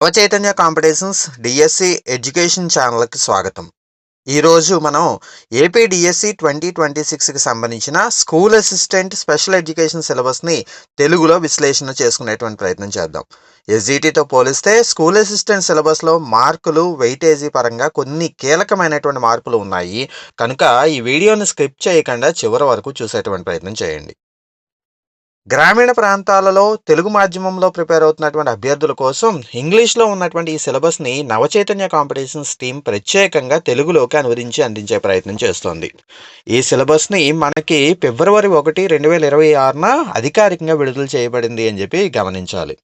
Navachaitanya competitions DSC education ఛానల్కి స్వాగతం. ఈరోజు మనం ఏపీ డిఎస్సి 2026కి సంబంధించిన స్కూల్ అసిస్టెంట్ స్పెషల్ ఎడ్యుకేషన్ సిలబస్ని తెలుగులో విశ్లేషణ చేసుకునేటువంటి ప్రయత్నం చేద్దాం. ఎస్జిటితో పోలిస్తే స్కూల్ అసిస్టెంట్ సిలబస్లో మార్కులు వెయిటేజీ పరంగా కొన్ని కీలకమైనటువంటి మార్పులు ఉన్నాయి కనుక ఈ వీడియోని స్కిప్ చేయకుండా చివరి వరకు చూసేటువంటి ప్రయత్నం చేయండి. గ్రామీణ ప్రాంతాలలో తెలుగు మాధ్యమంలో ప్రిపేర్ అవుతున్నటువంటి అభ్యర్థుల కోసం ఇంగ్లీష్లో ఉన్నటువంటి ఈ సిలబస్ని నవచైతన్య కాంపిటీషన్స్ టీం ప్రత్యేకంగా తెలుగులోకి అనువదించి అందించే ప్రయత్నం చేస్తోంది. ఈ సిలబస్ని మనకి ఫిబ్రవరి 1, 2026న అధికారికంగా విడుదల చేయబడింది అని చెప్పి గమనించాలి.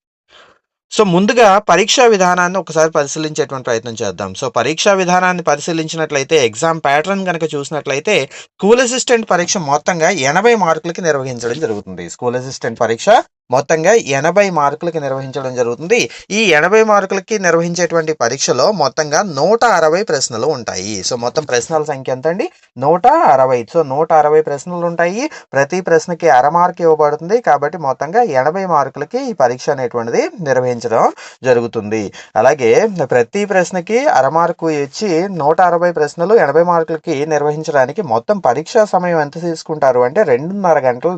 సో ముందుగా పరీక్షా విధానాన్ని ఒకసారి పరిశీలించేటువంటి ప్రయత్నం చేద్దాం. సో పరీక్షా విధానాన్ని పరిశీలించినట్లయితే ఎగ్జామ్ ప్యాటర్న్ కనుక చూసినట్లయితే స్కూల్ అసిస్టెంట్ పరీక్ష మొత్తంగా 80 మార్కులకి నిర్వహించడం జరుగుతుంది. స్కూల్ అసిస్టెంట్ పరీక్ష మొత్తంగా 80 మార్కులకి నిర్వహించడం జరుగుతుంది. ఈ 80 మార్కులకి నిర్వహించేటువంటి పరీక్షలో మొత్తంగా 160 ప్రశ్నలు ఉంటాయి. సో మొత్తం ప్రశ్నల సంఖ్య ఎంత అండి? 160. సో 160 ప్రశ్నలు ఉంటాయి. ప్రతి ప్రశ్నకి అర మార్క్ ఇవ్వబడుతుంది. కాబట్టి మొత్తంగా 80 మార్కులకి ఈ పరీక్ష అనేటువంటిది నిర్వహించడం జరుగుతుంది. అలాగే ప్రతి ప్రశ్నకి అర మార్కు ఇచ్చి 160 ప్రశ్నలు 80 మార్కులకి నిర్వహించడానికి మొత్తం పరీక్షా సమయం ఎంత తీసుకుంటారు అంటే 2.5 గంటల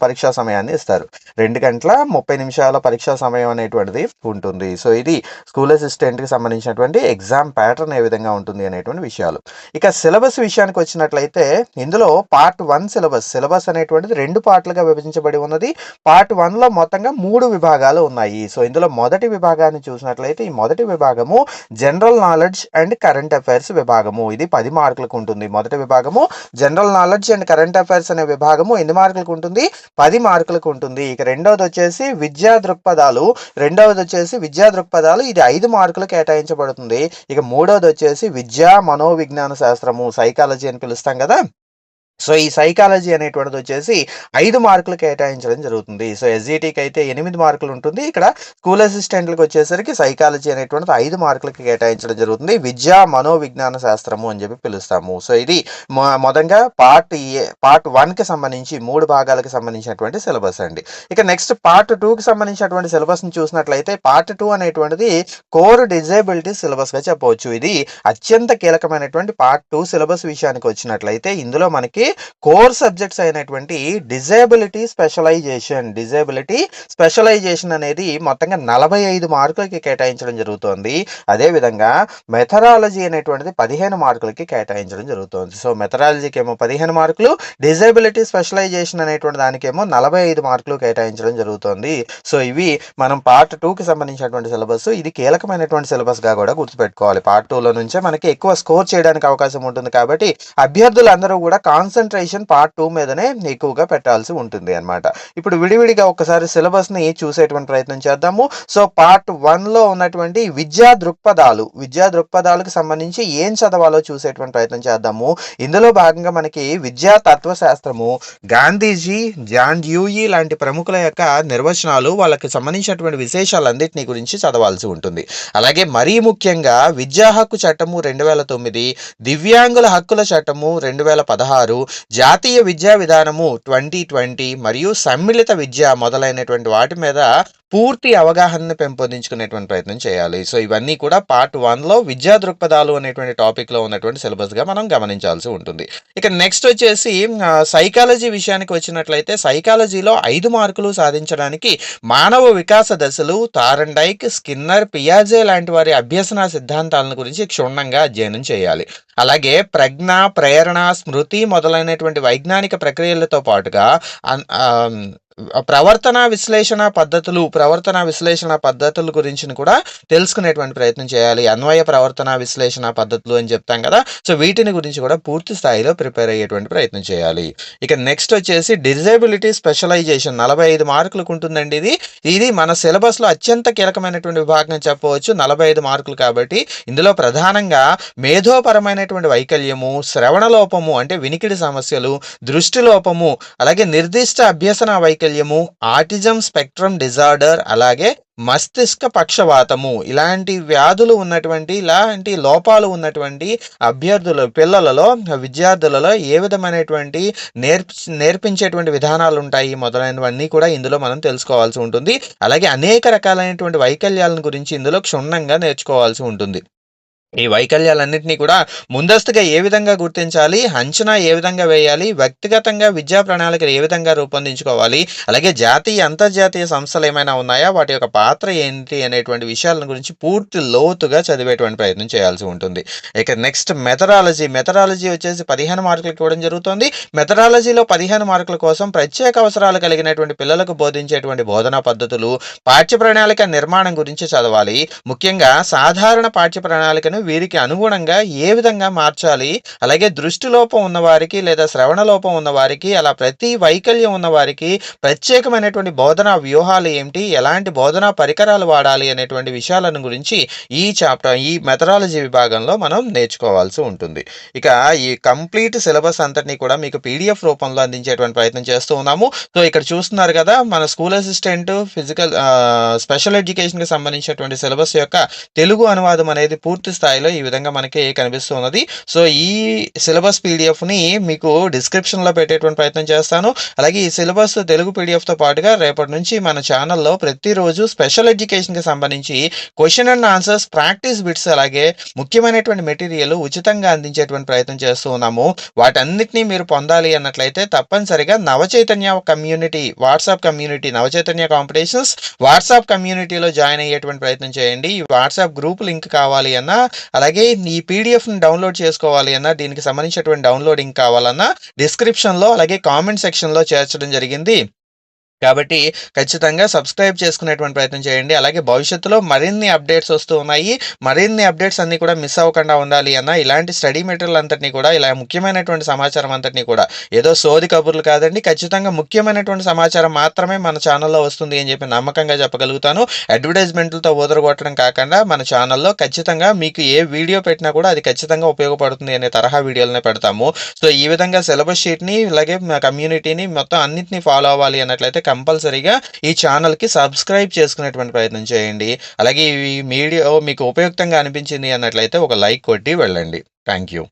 పరీక్షా సమయాన్ని ఇస్తారు. 2 గంటల 30 నిమిషాల పరీక్షా సమయం అనేటువంటిది ఉంటుంది. సో ఇది స్కూల్ అసిస్టెంట్కి సంబంధించినటువంటి ఎగ్జామ్ ప్యాటర్న్ ఏ విధంగా ఉంటుంది అనేటువంటి విషయాలు. ఇక సిలబస్ విషయానికి వచ్చినట్లయితే ఇందులో పార్ట్ 1 సిలబస్ అనేటువంటిది 2 పార్ట్లుగా విభజించబడి ఉన్నది. పార్ట్ 1లో మొత్తంగా 3 విభాగాలు ఉన్నాయి. సో ఇందులో మొదటి విభాగాన్ని చూసినట్లయితే ఈ మొదటి విభాగము general knowledge and current affairs విభాగము. ఇది 10 మార్కులకు ఉంటుంది. మొదటి విభాగము general knowledge and current affairs అనే విభాగము ఎన్ని మార్కులకు ఉంటుంది? 10 మార్కులకు ఉంటుంది. ఇక రెండవది వచ్చేసి విద్యా దృక్పథాలు. ఇది 5 మార్కులు కేటాయించబడుతుంది. ఇక మూడవది వచ్చేసి విద్యా మనోవిజ్ఞాన శాస్త్రము, సైకాలజీ అని పిలుస్తాం కదా. సో ఈ సైకాలజీ అనేటువంటిది వచ్చేసి 5 మార్కులు కేటాయించడం జరుగుతుంది. సో ఎస్జిటికి అయితే 8 మార్కులు ఉంటుంది. ఇక్కడ స్కూల్ అసిస్టెంట్లకు వచ్చేసరికి సైకాలజీ అనేటువంటిది 5 మార్కులకి కేటాయించడం జరుగుతుంది. విద్యా మనోవిజ్ఞాన శాస్త్రము అని చెప్పి పిలుస్తాము. సో ఇది మొదటగా పార్ట్ 1కి సంబంధించి 3 భాగాలకు సంబంధించినటువంటి సిలబస్ అండి. ఇక నెక్స్ట్ పార్ట్ 2కి సంబంధించినటువంటి సిలబస్ని చూసినట్లయితే పార్ట్ 2 అనేటువంటిది కోర్ డిజేబిలిటీ సిలబస్గా చెప్పవచ్చు. ఇది అత్యంత కీలకమైనటువంటి పార్ట్ 2 సిలబస్ విషయానికి వచ్చినట్లయితే ఇందులో మనకి కోర్ సబ్జెక్ట్స్ అయినటువంటి డిజేబిలిటీ స్పెషలైజేషన్ అనేది మొత్తంగా 45 మార్కులకి కేటాయించడం జరుగుతుంది. అదేవిధంగా మెథడాలజీ అనేటువంటిది 15 మార్కులకి కేటాయించడం జరుగుతుంది. సో మెథడాలజీకి ఏమో 15 మార్కులు, డిజేబిలిటీ స్పెషలైజేషన్ అనేటువంటి దానికేమో 45 మార్కులు కేటాయించడం జరుగుతుంది. సో ఇవి మనం పార్ట్ 2కి సంబంధించినటువంటి సిలబస్. ఇది కీలకమైనటువంటి సిలబస్గా కూడా గుర్తుపెట్టుకోవాలి. పార్ట్ 2లో నుంచే మనకి ఎక్కువ స్కోర్ చేయడానికి అవకాశం ఉంటుంది. కాబట్టి అభ్యర్థులందరూ కూడా కాన్సన్ట్రేషన్ పార్ట్ 2 మీదనే ఎక్కువగా పెట్టాల్సి ఉంటుంది అన్నమాట. ఇప్పుడు విడివిడిగా ఒకసారి సిలబస్ ని చూసేటువంటి ప్రయత్నం చేద్దాము. సో పార్ట్ 1లో ఉన్నటువంటి విద్యా దృక్పథాలకు సంబంధించి ఏం చదవాలో చూసేటువంటి ప్రయత్నం చేద్దాము. ఇందులో భాగంగా మనకి విద్యా తత్వశాస్త్రము, గాంధీజీ, జాన్ డ్యూయి లాంటి ప్రముఖుల యొక్క నిర్వచనాలు, వాళ్ళకి సంబంధించినటువంటి విశేషాలన్నింటినీ గురించి చదవాల్సి ఉంటుంది. అలాగే మరీ ముఖ్యంగా విద్యా హక్కు చట్టము 2009, దివ్యాంగుల హక్కుల చట్టము 2016, జాతీయ విద్యా విధానము 2020 మరియు సమ్మిళిత విద్య మొదలైనటువంటి వాటి మీద పూర్తి అవగాహనను పెంపొందించుకునేటువంటి ప్రయత్నం చేయాలి. సో ఇవన్నీ కూడా పార్ట్ 1లో విద్యా దృక్పథాలు అనేటువంటి టాపిక్లో ఉన్నటువంటి సిలబస్గా మనం గమనించాల్సి ఉంటుంది. ఇక నెక్స్ట్ వచ్చేసి సైకాలజీ విషయానికి వచ్చినట్లయితే సైకాలజీలో 5 మార్కులు సాధించడానికి మానవ వికాస దశలు, థారండైక్, స్కిన్నర్, పియాజే లాంటి వారి అభ్యసన సిద్ధాంతాలను గురించి క్షుణ్ణంగా అధ్యయనం చేయాలి. అలాగే ప్రజ్ఞ, ప్రేరణ, స్మృతి మొదలైనటువంటి వైజ్ఞానిక ప్రక్రియలతో పాటుగా ప్రవర్తన విశ్లేషణ పద్ధతుల గురించి కూడా తెలుసుకునేటువంటి ప్రయత్నం చేయాలి. అన్వయ ప్రవర్తన విశ్లేషణ పద్ధతులు అని చెప్తాం కదా. సో వీటిని గురించి కూడా పూర్తి స్థాయిలో ప్రిపేర్ అయ్యేటువంటి ప్రయత్నం చేయాలి. ఇక నెక్స్ట్ వచ్చేసి డిజేబిలిటీ స్పెషలైజేషన్ 45 మార్కులకు ఉంటుందండి. ఇది మన సిలబస్లో అత్యంత కీలకమైనటువంటి విభాగం చెప్పవచ్చు. 45 మార్కులు కాబట్టి ఇందులో ప్రధానంగా మేధోపరమైనటువంటి వైకల్యము, శ్రవణ లోపము అంటే వినికిడి సమస్యలు, దృష్టి లోపము, అలాగే నిర్దిష్ట అభ్యసన వైకల్యం అంగవైకల్యము, ఆటిజం స్పెక్ట్రమ్ డిజార్డర్, అలాగే మస్తిష్క పక్షవాతము ఇలాంటి వ్యాధులు ఉన్నటువంటి, ఇలాంటి లోపాలు ఉన్నటువంటి పిల్లలలో, విద్యార్థులలో ఏ విధమైనటువంటి నేర్పించేటువంటి విధానాలు ఉంటాయి మొదలైనవన్నీ కూడా ఇందులో మనం తెలుసుకోవాల్సి ఉంటుంది. అలాగే అనేక రకాలైనటువంటి వైకల్యాలను గురించి ఇందులో క్షుణ్ణంగా నేర్చుకోవాల్సి ఉంటుంది. ఈ వైకల్యాలన్నింటినీ కూడా ముందస్తుగా ఏ విధంగా గుర్తించాలి, అంచనా ఏ విధంగా వేయాలి, వ్యక్తిగతంగా విద్యా ప్రణాళికలు ఏ విధంగా రూపొందించుకోవాలి, అలాగే జాతీయ అంతర్జాతీయ సంస్థలు ఏమైనా ఉన్నాయా, వాటి యొక్క పాత్ర ఏంటి అనేటువంటి విషయాల గురించి పూర్తి లోతుగా చదివేటువంటి ప్రయత్నం చేయాల్సి ఉంటుంది. ఇక నెక్స్ట్ మెథడాలజీ వచ్చేసి 15 మార్కులకు ఇవ్వడం జరుగుతుంది. మెథడాలజీలో 15 మార్కుల కోసం ప్రత్యేక అవసరాలు కలిగినటువంటి పిల్లలకు బోధించేటువంటి బోధనా పద్ధతులు, పాఠ్య ప్రణాళిక నిర్మాణం గురించి చదవాలి. ముఖ్యంగా సాధారణ పాఠ్య ప్రణాళికను వీరికి అనుగుణంగా ఏ విధంగా మార్చాలి, అలాగే దృష్టి లోపం ఉన్నవారికి లేదా శ్రవణ లోపం ఉన్నవారికి, అలా ప్రతి వైకల్యం ఉన్నవారికి ప్రత్యేకమైనటువంటి బోధనా వ్యూహాలు ఏమిటి, ఎలాంటి బోధనా పరికరాలు వాడాలి అనేటువంటి విషయాలను గురించి ఈ మెథడాలజీ విభాగంలో మనం నేర్చుకోవాల్సి ఉంటుంది. ఇక ఈ కంప్లీట్ సిలబస్ అంతటినీ కూడా మీకు పీడిఎఫ్ రూపంలో అందించేటువంటి ప్రయత్నం చేస్తూ ఉన్నాము. సో ఇక్కడ చూస్తున్నారు కదా, మన స్కూల్ అసిస్టెంట్ స్పెషల్ ఎడ్యుకేషన్కి సంబంధించినటువంటి సిలబస్ యొక్క తెలుగు అనువాదం అనేది పూర్తి స్థాయిలో ఈ విధంగా మనకి కనిపిస్తున్నది. సో ఈ సిలబస్ పీడిఎఫ్ని మీకు డిస్క్రిప్షన్లో పెట్టేటువంటి ప్రయత్నం చేస్తాను. అలాగే ఈ సిలబస్ తెలుగు పీడిఎఫ్తో పాటుగా రేపటి నుంచి మన ఛానల్లో ప్రతిరోజు స్పెషల్ ఎడ్యుకేషన్కి సంబంధించి question and answers, practice bits, అలాగే ముఖ్యమైనటువంటి మెటీరియల్ ఉచితంగా అందించేటువంటి ప్రయత్నం చేస్తూ ఉన్నాము. వాటన్నిటినీ మీరు పొందాలి అన్నట్లయితే తప్పనిసరిగా Navachaitanya community, WhatsApp community, Navachaitanya competitions WhatsApp కమ్యూనిటీలో జాయిన్ అయ్యేటువంటి ప్రయత్నం చేయండి. ఈ వాట్సాప్ గ్రూప్ లింక్ కావాలి అన్నా, అలాగే ఈ పీడిఎఫ్ని డౌన్లోడ్ చేసుకోవాలి అన్నా, దీనికి సంబంధించినటువంటి డౌన్లోడింగ్ కావాలన్నా డిస్క్రిప్షన్లో అలాగే కామెంట్ సెక్షన్లో చేర్చడం జరిగింది. కాబట్టి ఖచ్చితంగా సబ్స్క్రైబ్ చేసుకునేటువంటి ప్రయత్నం చేయండి. అలాగే భవిష్యత్తులో మరిన్ని అప్డేట్స్ వస్తూ ఉన్నాయి. మరిన్ని అప్డేట్స్ అన్నీ కూడా మిస్ అవ్వకుండా ఉండాలి అన్న ఇలాంటి స్టడీ మెటీరియల్ అంతటినీ కూడా, ఇలా ముఖ్యమైనటువంటి సమాచారం అంతటినీ కూడా, ఏదో సోది కబుర్లు కాదండి, ఖచ్చితంగా ముఖ్యమైనటువంటి సమాచారం మాత్రమే మన ఛానల్లో వస్తుంది అని చెప్పి నమ్మకంగా చెప్పగలుగుతాను. అడ్వర్టైజ్మెంట్లతో ఊదరగొట్టడం కాకుండా మన ఛానల్లో ఖచ్చితంగా మీకు ఏ వీడియో పెట్టినా కూడా అది ఖచ్చితంగా ఉపయోగపడుతుంది అనే తరహా వీడియోలనే పెడతాము. సో ఈ విధంగా సిలబస్ షీట్ని, అలాగే కమ్యూనిటీని మొత్తం అన్నింటినీ ఫాలో అవ్వాలి అన్నట్లయితే కంపల్సరీగా ఈ ఛానల్కి సబ్స్క్రైబ్ చేసుకునేటువంటి ప్రయత్నం చేయండి. అలాగే ఈ వీడియో మీకు ఉపయుక్తంగా అనిపించింది అన్నట్లయితే ఒక లైక్ కొట్టి వెళ్ళండి. Thank you.